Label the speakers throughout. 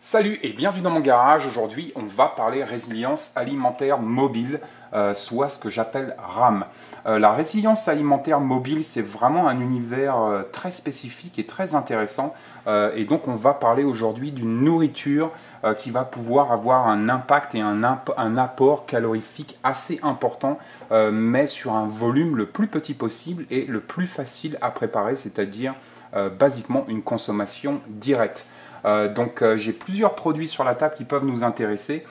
Speaker 1: Salut et bienvenue dans mon garage. Aujourd'hui, on va parler résilience alimentaire mobile, soit ce que j'appelle RAM. La résilience alimentaire mobile, c'est vraiment un univers très spécifique et très intéressant. Et donc, on va parler aujourd'hui d'une nourriture qui va pouvoir avoir un impact et un apport calorifique assez important, mais sur un volume le plus petit possible et le plus facile à préparer, c'est-à-dire basiquement une consommation directe. J'ai plusieurs produits sur la table qui peuvent nous intéresser.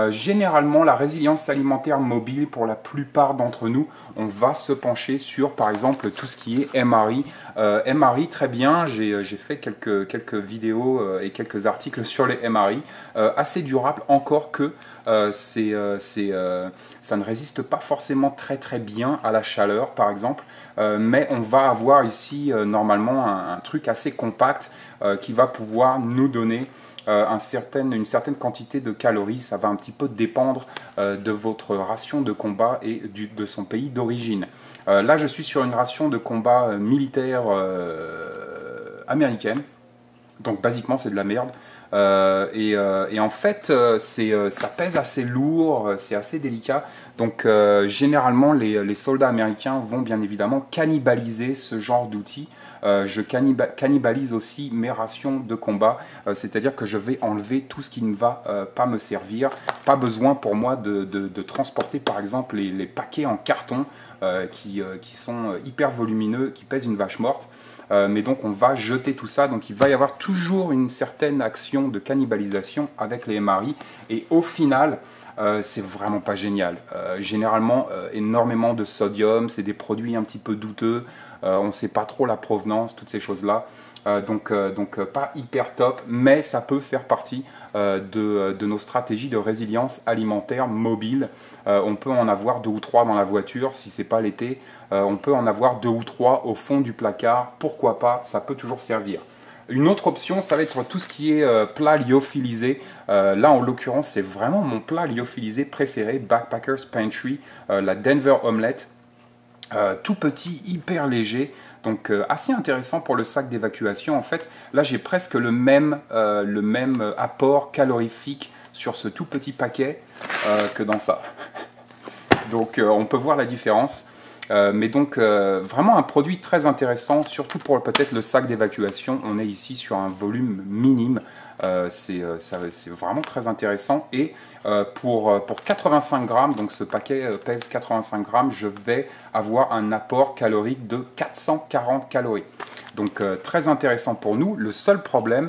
Speaker 1: Généralement, la résilience alimentaire mobile, pour la plupart d'entre nous, on va se pencher sur, par exemple, tout ce qui est MRI. MRI, très bien, j'ai fait quelques vidéos et quelques articles sur les MRI, assez durables, encore que ça ne résiste pas forcément très bien à la chaleur, par exemple, mais on va avoir ici normalement un truc assez compact qui va pouvoir nous donner une certaine quantité de calories. Ça va un petit peu dépendre de votre ration de combat et de son pays d'origine. Là, je suis sur une ration de combat militaire américaine. Donc, basiquement, c'est de la merde. Et en fait, ça pèse assez lourd, c'est assez délicat. Donc, généralement, les soldats américains vont bien évidemment cannibaliser ce genre d'outils. Je cannibalise aussi mes rations de combat, c'est-à-dire que je vais enlever tout ce qui ne va pas me servir. Pas besoin pour moi de transporter par exemple les paquets en carton qui sont hyper volumineux, qui pèsent une vache morte. Mais donc on va jeter tout ça, donc il va y avoir toujours une certaine action de cannibalisation avec les MRI, et au final c'est vraiment pas génial. Généralement énormément de sodium, c'est des produits un petit peu douteux, on ne sait pas trop la provenance, toutes ces choses là. Donc pas hyper top, mais ça peut faire partie de nos stratégies de résilience alimentaire mobile. On peut en avoir 2 ou 3 dans la voiture si c'est pas l'été. On peut en avoir 2 ou 3 au fond du placard. Pourquoi pas, ça peut toujours servir. Une autre option, ça va être tout ce qui est plat lyophilisé. Là, en l'occurrence, c'est vraiment mon plat lyophilisé préféré, Backpacker's Pantry, la Denver Omelette. Tout petit, hyper léger, donc assez intéressant pour le sac d'évacuation. En fait, là j'ai presque le même apport calorifique sur ce tout petit paquet que dans ça. Donc on peut voir la différence. Mais donc vraiment un produit très intéressant, surtout pour peut-être le sac d'évacuation. On est ici sur un volume minime. C'est vraiment très intéressant, et pour 85 grammes, donc ce paquet pèse 85 grammes, je vais avoir un apport calorique de 440 calories. Donc très intéressant pour nous. Le seul problème,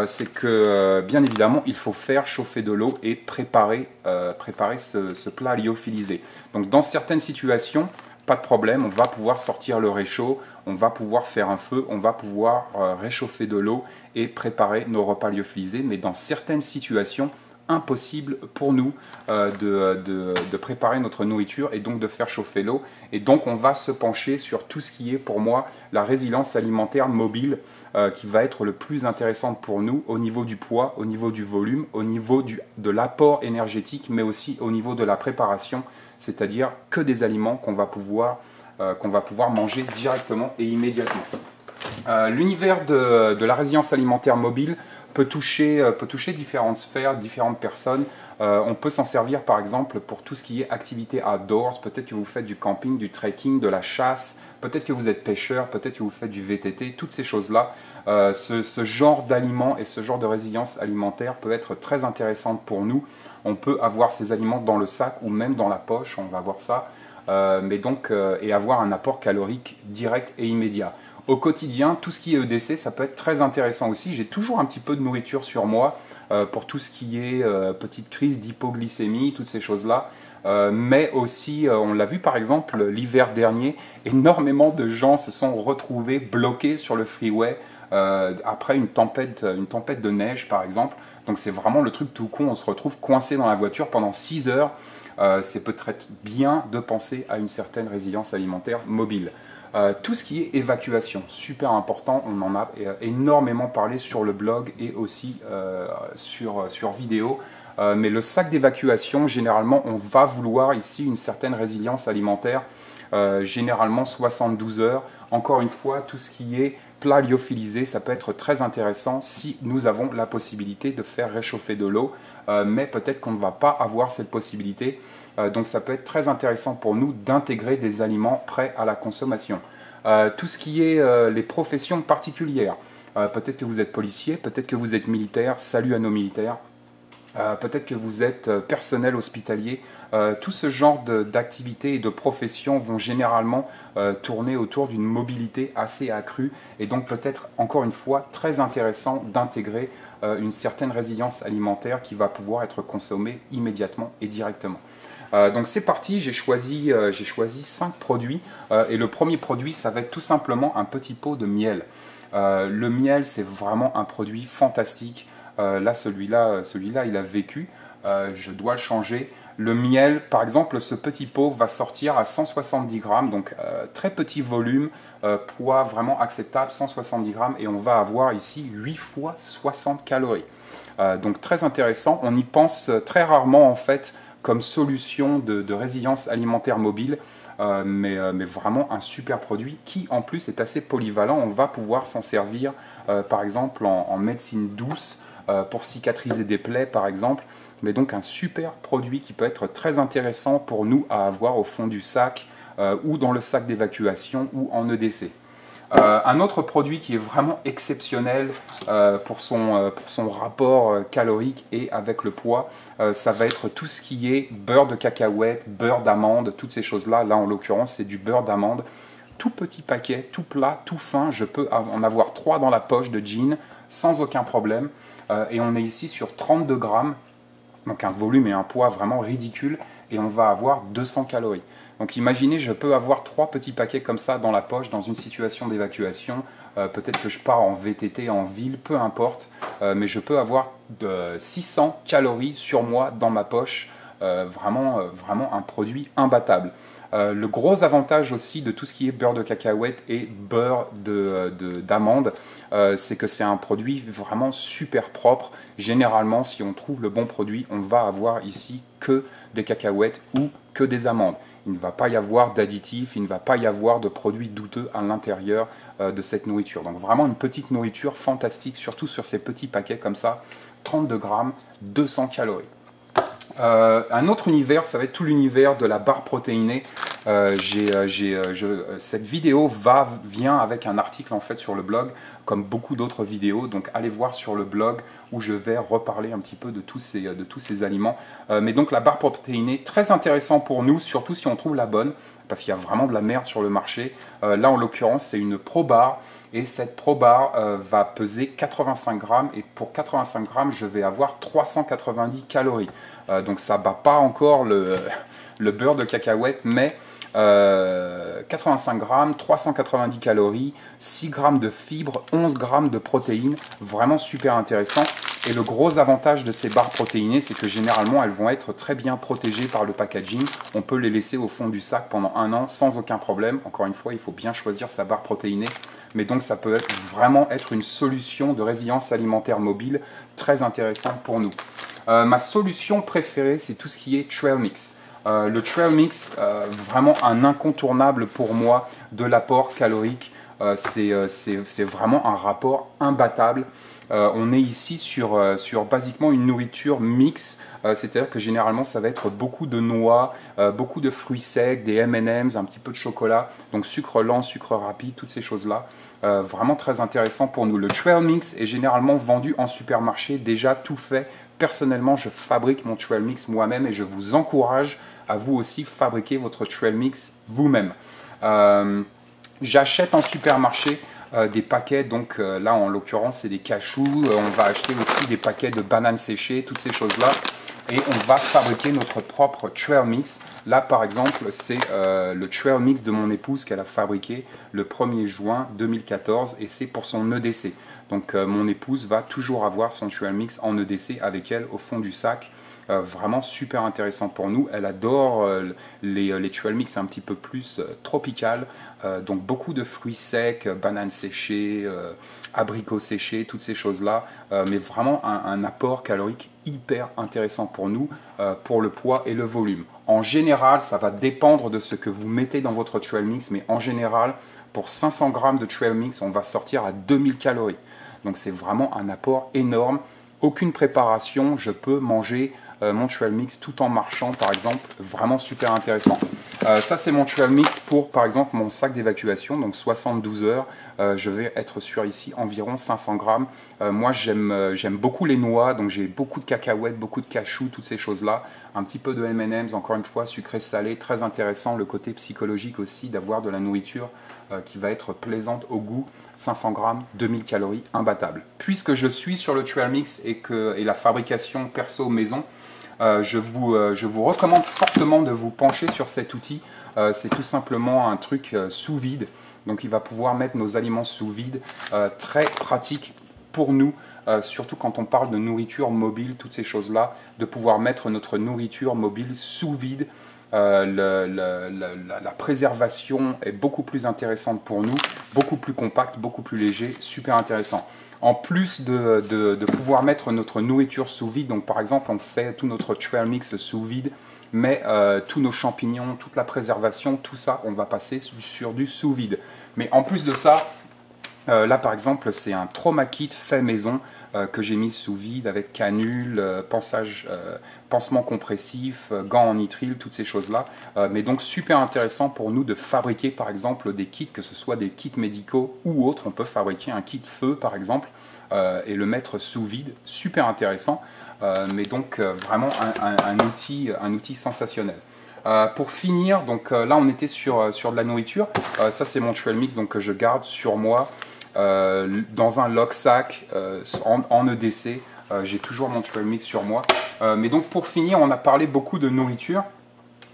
Speaker 1: c'est que bien évidemment il faut faire chauffer de l'eau et préparer ce plat lyophilisé. Donc dans certaines situations, pas de problème, on va pouvoir sortir le réchaud, on va pouvoir faire un feu, on va pouvoir réchauffer de l'eau et préparer nos repas lyophilisés. Mais dans certaines situations, impossible pour nous de préparer notre nourriture et donc de faire chauffer l'eau. Et donc on va se pencher sur tout ce qui est pour moi la résilience alimentaire mobile, qui va être le plus intéressante pour nous au niveau du poids, au niveau du volume, au niveau de l'apport énergétique, mais aussi au niveau de la préparation, c'est-à-dire que des aliments qu'on va pouvoir manger directement et immédiatement. L'univers de la résilience alimentaire mobile peut toucher différentes sphères, différentes personnes. On peut s'en servir par exemple pour tout ce qui est activité outdoors. Peut-être que vous faites du camping, du trekking, de la chasse, peut-être que vous êtes pêcheur, peut-être que vous faites du VTT, toutes ces choses-là. Ce genre d'aliments et ce genre de résilience alimentaire peut être très intéressante pour nous. On peut avoir ces aliments dans le sac ou même dans la poche, on va voir ça, et avoir un apport calorique direct et immédiat. Au quotidien, tout ce qui est EDC, ça peut être très intéressant aussi. J'ai toujours un petit peu de nourriture sur moi pour tout ce qui est petite crise d'hypoglycémie, toutes ces choses-là. Mais aussi, on l'a vu par exemple l'hiver dernier, énormément de gens se sont retrouvés bloqués sur le freeway après une tempête de neige par exemple. Donc c'est vraiment le truc tout con, on se retrouve coincé dans la voiture pendant 6 heures. C'est peut-être bien de penser à une certaine résilience alimentaire mobile. Tout ce qui est évacuation, super important, on en a énormément parlé sur le blog et aussi sur vidéo. Mais le sac d'évacuation, généralement, on va vouloir ici une certaine résilience alimentaire, généralement 72 heures. Encore une fois, tout ce qui est plat lyophilisé, ça peut être très intéressant si nous avons la possibilité de faire réchauffer de l'eau, mais peut-être qu'on ne va pas avoir cette possibilité. Donc ça peut être très intéressant pour nous d'intégrer des aliments prêts à la consommation. Tout ce qui est les professions particulières, peut-être que vous êtes policier, peut-être que vous êtes militaire, salut à nos militaires. Peut-être que vous êtes personnel hospitalier. Tout ce genre d'activités et de professions vont généralement tourner autour d'une mobilité assez accrue et donc peut-être encore une fois très intéressant d'intégrer une certaine résilience alimentaire qui va pouvoir être consommée immédiatement et directement. Donc c'est parti, j'ai choisi 5 produits et le premier produit ça va être tout simplement un petit pot de miel. Le miel c'est vraiment un produit fantastique. Là, celui-là, il a vécu. Je dois le changer. Le miel, par exemple, ce petit pot va sortir à 170 grammes, donc très petit volume, poids vraiment acceptable, 170 grammes, et on va avoir ici 8 fois 60 calories. Donc très intéressant. On y pense très rarement en fait comme solution de résilience alimentaire mobile. Mais vraiment un super produit qui en plus est assez polyvalent. On va pouvoir s'en servir par exemple en médecine douce pour cicatriser des plaies par exemple, mais donc un super produit qui peut être très intéressant pour nous à avoir au fond du sac ou dans le sac d'évacuation ou en EDC. Un autre produit qui est vraiment exceptionnel pour son rapport calorique et avec le poids, ça va être tout ce qui est beurre de cacahuète, beurre d'amande, toutes ces choses-là. Là, en l'occurrence, c'est du beurre d'amande. Tout petit paquet, tout plat, tout fin. Je peux en avoir 3 dans la poche de jean sans aucun problème. Et on est ici sur 32 grammes, donc un volume et un poids vraiment ridicule. Et on va avoir 200 calories. Donc imaginez, je peux avoir 3 petits paquets comme ça dans la poche, dans une situation d'évacuation. Peut-être que je pars en VTT, en ville, peu importe. Mais je peux avoir 600 calories sur moi dans ma poche. Vraiment un produit imbattable. Le gros avantage aussi de tout ce qui est beurre de cacahuète et beurre d'amande, c'est que c'est un produit vraiment super propre. Généralement, si on trouve le bon produit, on va avoir ici que des cacahuètes ou que des amandes. Il ne va pas y avoir d'additifs, il ne va pas y avoir de produits douteux à l'intérieur de cette nourriture. Donc vraiment une petite nourriture fantastique, surtout sur ces petits paquets comme ça, 32 grammes, 200 calories. Un autre univers, ça va être tout l'univers de la barre protéinée. Cette vidéo vient avec un article en fait sur le blog, comme beaucoup d'autres vidéos. Donc allez voir sur le blog où je vais reparler un petit peu de tous ces aliments. Mais donc la barre protéinée, très intéressant pour nous, surtout si on trouve la bonne, parce qu'il y a vraiment de la merde sur le marché. Là en l'occurrence c'est une ProBar. Et cette ProBar va peser 85 grammes. Et pour 85 grammes, je vais avoir 390 calories. Donc ça ne bat pas encore le beurre de cacahuète, mais 85 grammes, 390 calories, 6 grammes de fibres, 11 grammes de protéines. Vraiment super intéressant. Et le gros avantage de ces barres protéinées, c'est que généralement, elles vont être très bien protégées par le packaging. On peut les laisser au fond du sac pendant 1 an sans aucun problème. Encore une fois, il faut bien choisir sa barre protéinée. Mais donc, ça peut vraiment être une solution de résilience alimentaire mobile très intéressante pour nous. Ma solution préférée, c'est tout ce qui est trail mix. Le trail mix, vraiment un incontournable pour moi de l'apport calorique. C'est vraiment un rapport imbattable. On est ici sur basiquement une nourriture mix, c'est-à-dire que généralement ça va être beaucoup de noix, beaucoup de fruits secs, des M&M's, un petit peu de chocolat, donc sucre lent, sucre rapide, toutes ces choses-là. Vraiment très intéressant pour nous. Le trail mix est généralement vendu en supermarché, déjà tout fait. Personnellement, je fabrique mon trail mix moi-même et je vous encourage à vous aussi fabriquer votre trail mix vous-même. J'achète en supermarché des paquets, donc là en l'occurrence c'est des cachous, on va acheter aussi des paquets de bananes séchées, toutes ces choses-là, et on va fabriquer notre propre trail mix. Là par exemple c'est le trail mix de mon épouse qu'elle a fabriqué le 1er juin 2014 et c'est pour son EDC. Donc mon épouse va toujours avoir son trail mix en EDC avec elle au fond du sac. Vraiment super intéressant pour nous. Elle adore les trail mix un petit peu plus tropical, donc beaucoup de fruits secs, bananes séchées, abricots séchés, toutes ces choses là, mais vraiment un apport calorique hyper intéressant pour nous, pour le poids et le volume. En général, ça va dépendre de ce que vous mettez dans votre trail mix, mais en général, pour 500 grammes de trail mix, on va sortir à 2000 calories. Donc c'est vraiment un apport énorme. Aucune préparation, je peux manger mon trail mix tout en marchant, par exemple, vraiment super intéressant. Ça, c'est mon trail mix pour, par exemple, mon sac d'évacuation, donc 72 heures. Je vais être sur ici environ 500 grammes. Moi, j'aime beaucoup les noix, donc j'ai beaucoup de cacahuètes, beaucoup de cachous, toutes ces choses-là. Un petit peu de M&M's, encore une fois, sucré-salé, très intéressant. Le côté psychologique aussi, d'avoir de la nourriture qui va être plaisante au goût. 500 grammes, 2000 calories, imbattable. Puisque je suis sur le trail mix et la fabrication perso maison, je vous recommande fortement de vous pencher sur cet outil. C'est tout simplement un truc sous vide. Donc il va pouvoir mettre nos aliments sous vide. Très pratique pour nous, surtout quand on parle de nourriture mobile, toutes ces choses-là, de pouvoir mettre notre nourriture mobile sous vide. La préservation est beaucoup plus intéressante pour nous, beaucoup plus compacte, beaucoup plus léger, super intéressant. En plus de pouvoir mettre notre nourriture sous vide, donc par exemple on fait tout notre trail mix sous vide, mais tous nos champignons, toute la préservation, tout ça on va passer sur du sous vide. Mais en plus de ça, là par exemple c'est un trauma kit fait maison que j'ai mis sous vide avec canule, pansement compressif, gants en nitrile, toutes ces choses là, mais donc super intéressant pour nous de fabriquer par exemple des kits, que ce soit des kits médicaux ou autres. On peut fabriquer un kit feu par exemple et le mettre sous vide, super intéressant, mais donc vraiment un outil sensationnel. Pour finir, donc là on était sur de la nourriture. Ça c'est mon trail mix donc, que je garde sur moi dans un lock sac en EDC. J'ai toujours mon trail mix sur moi. Mais donc pour finir, on a parlé beaucoup de nourriture,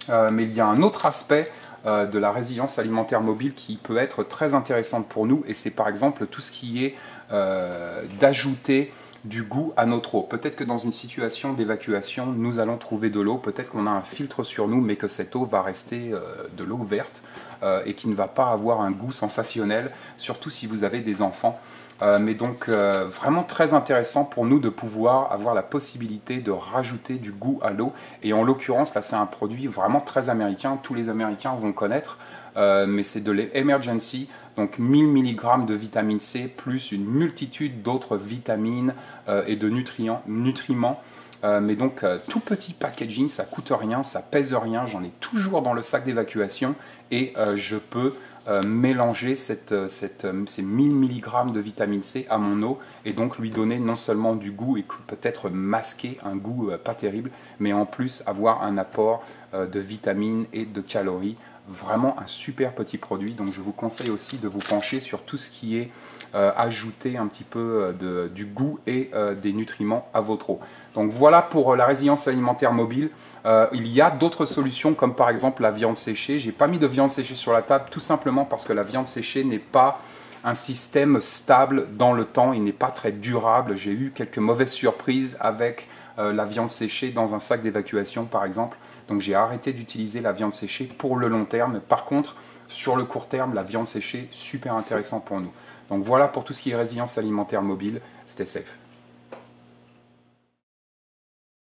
Speaker 1: mais il y a un autre aspect de la résilience alimentaire mobile qui peut être très intéressante pour nous, et c'est par exemple tout ce qui est d'ajouter du goût à notre eau. Peut-être que dans une situation d'évacuation, nous allons trouver de l'eau, peut-être qu'on a un filtre sur nous, mais que cette eau va rester de l'eau verte et qui ne va pas avoir un goût sensationnel, surtout si vous avez des enfants. Mais donc vraiment très intéressant pour nous de pouvoir avoir la possibilité de rajouter du goût à l'eau. Et en l'occurrence, là c'est un produit vraiment très américain, tous les Américains vont connaître, mais c'est de l'Emergency, donc 1000 mg de vitamine C plus une multitude d'autres vitamines et de nutriments. Mais donc tout petit packaging, ça coûte rien, ça pèse rien, j'en ai toujours dans le sac d'évacuation et je peux mélanger ces 1000 mg de vitamine C à mon eau et donc lui donner non seulement du goût et peut-être masquer un goût pas terrible, mais en plus avoir un apport de vitamines et de calories. Vraiment un super petit produit, donc je vous conseille aussi de vous pencher sur tout ce qui est ajouter un petit peu du goût et des nutriments à votre eau. Donc voilà pour la résilience alimentaire mobile. Il y a d'autres solutions comme par exemple la viande séchée. J'ai pas mis de viande séchée sur la table tout simplement parce que la viande séchée n'est pas un système stable dans le temps, il n'est pas très durable. J'ai eu quelques mauvaises surprises avec la viande séchée dans un sac d'évacuation par exemple. Donc j'ai arrêté d'utiliser la viande séchée pour le long terme. Par contre, sur le court terme, la viande séchée, super intéressant pour nous. Donc voilà pour tout ce qui est résilience alimentaire mobile. Stay safe.